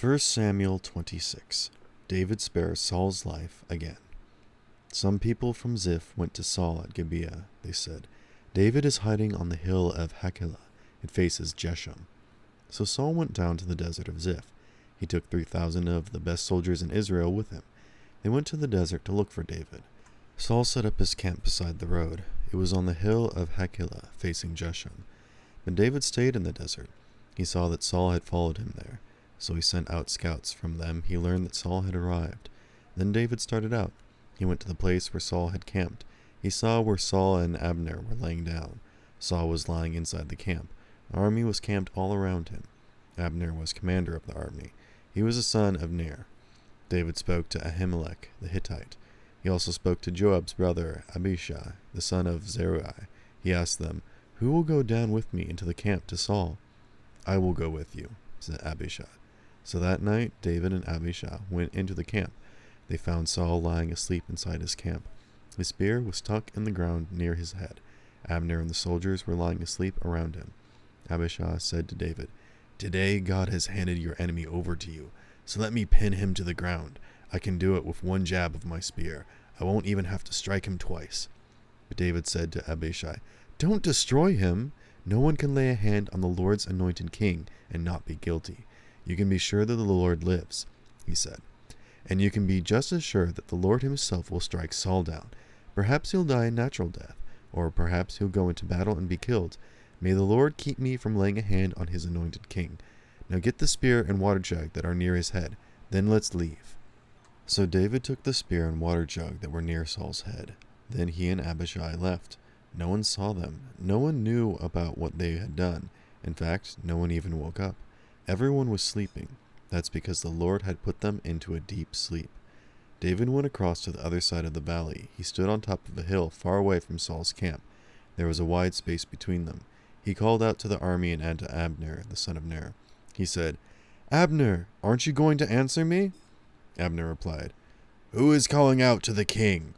1 Samuel 26. David spares Saul's life again. Some people from Ziph went to Saul at Gibeah. They said, "David is hiding on the hill of Hachilah. It faces Jesham." So Saul went down to the desert of Ziph. He took 3,000 of the best soldiers in Israel with him. They went to the desert to look for David. Saul set up his camp beside the road. It was on the hill of Hachilah, facing Jesham. But David stayed in the desert. He saw that Saul had followed him there, so he sent out scouts. From them he learned that Saul had arrived. Then David started out. He went to the place where Saul had camped. He saw where Saul and Abner were laying down. Saul was lying inside the camp. The army was camped all around him. Abner was commander of the army. He was a son of Ner. David spoke to Ahimelech the Hittite. He also spoke to Joab's brother Abishai, the son of Zeruiah. He asked them, "Who will go down with me into the camp to Saul?" "I will go with you," said Abishai. So that night David and Abishai went into the camp. They found Saul lying asleep inside his camp. His spear was stuck in the ground near his head. Abner and the soldiers were lying asleep around him. Abishai said to David, "Today God has handed your enemy over to you, so let me pin him to the ground. I can do it with one jab of my spear. I won't even have to strike him twice." But David said to Abishai, "Don't destroy him. No one can lay a hand on the Lord's anointed king and not be guilty. You can be sure that the Lord lives," he said. "And you can be just as sure that the Lord himself will strike Saul down. Perhaps he'll die a natural death, or perhaps he'll go into battle and be killed. May the Lord keep me from laying a hand on his anointed king. Now get the spear and water jug that are near his head. Then let's leave." So David took the spear and water jug that were near Saul's head. Then he and Abishai left. No one saw them. No one knew about what they had done. In fact, no one even woke up. Everyone was sleeping. That's because the Lord had put them into a deep sleep. David went across to the other side of the valley. He stood on top of a hill far away from Saul's camp. There was a wide space between them. He called out to the army and to Abner, the son of Ner. He said, "Abner, aren't you going to answer me?" Abner replied, "Who is calling out to the king?"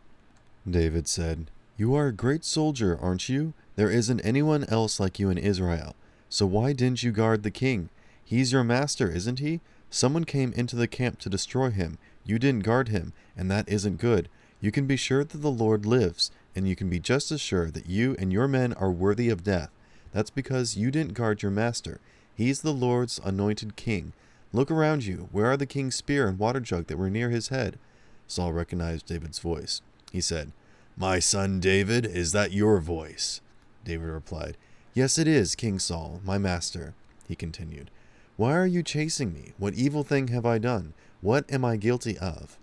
David said, "You are a great soldier, aren't you? There isn't anyone else like you in Israel. So why didn't you guard the king? He's your master, isn't he? Someone came into the camp to destroy him. You didn't guard him, and that isn't good. You can be sure that the Lord lives, and you can be just as sure that you and your men are worthy of death. That's because you didn't guard your master. He's the Lord's anointed king. Look around you. Where are the king's spear and water jug that were near his head?" Saul recognized David's voice. He said, "My son David, is that your voice?" David replied, "Yes, it is, King Saul, my master." He continued, "Why are you chasing me? What evil thing have I done? What am I guilty of?"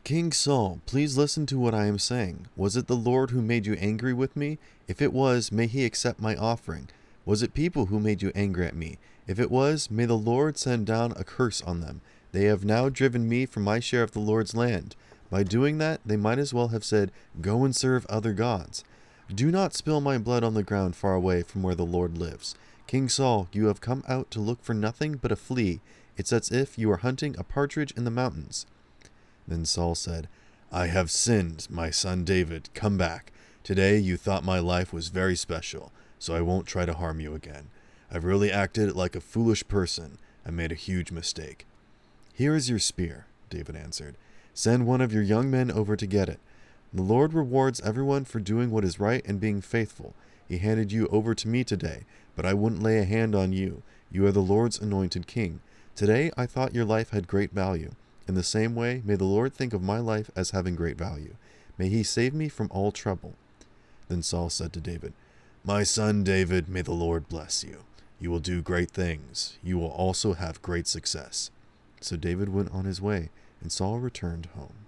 "King Saul, please listen to what I am saying. Was it the Lord who made you angry with me? If it was, may he accept my offering. Was it people who made you angry at me? If it was, may the Lord send down a curse on them. They have now driven me from my share of the Lord's land. By doing that, they might as well have said, 'Go and serve other gods.' Do not spill my blood on the ground far away from where the Lord lives. King Saul, you have come out to look for nothing but a flea. It's as if you were hunting a partridge in the mountains." Then Saul said, "I have sinned, my son David. Come back. Today you thought my life was very special, so I won't try to harm you again. I've really acted like a foolish person. I made a huge mistake." "Here is your spear," David answered. "Send one of your young men over to get it. The Lord rewards everyone for doing what is right and being faithful. He handed you over to me today, but I wouldn't lay a hand on you. You are the Lord's anointed king. Today I thought your life had great value. In the same way, may the Lord think of my life as having great value. May he save me from all trouble." Then Saul said to David, "My son David, may the Lord bless you. You will do great things. You will also have great success." So David went on his way, and Saul returned home.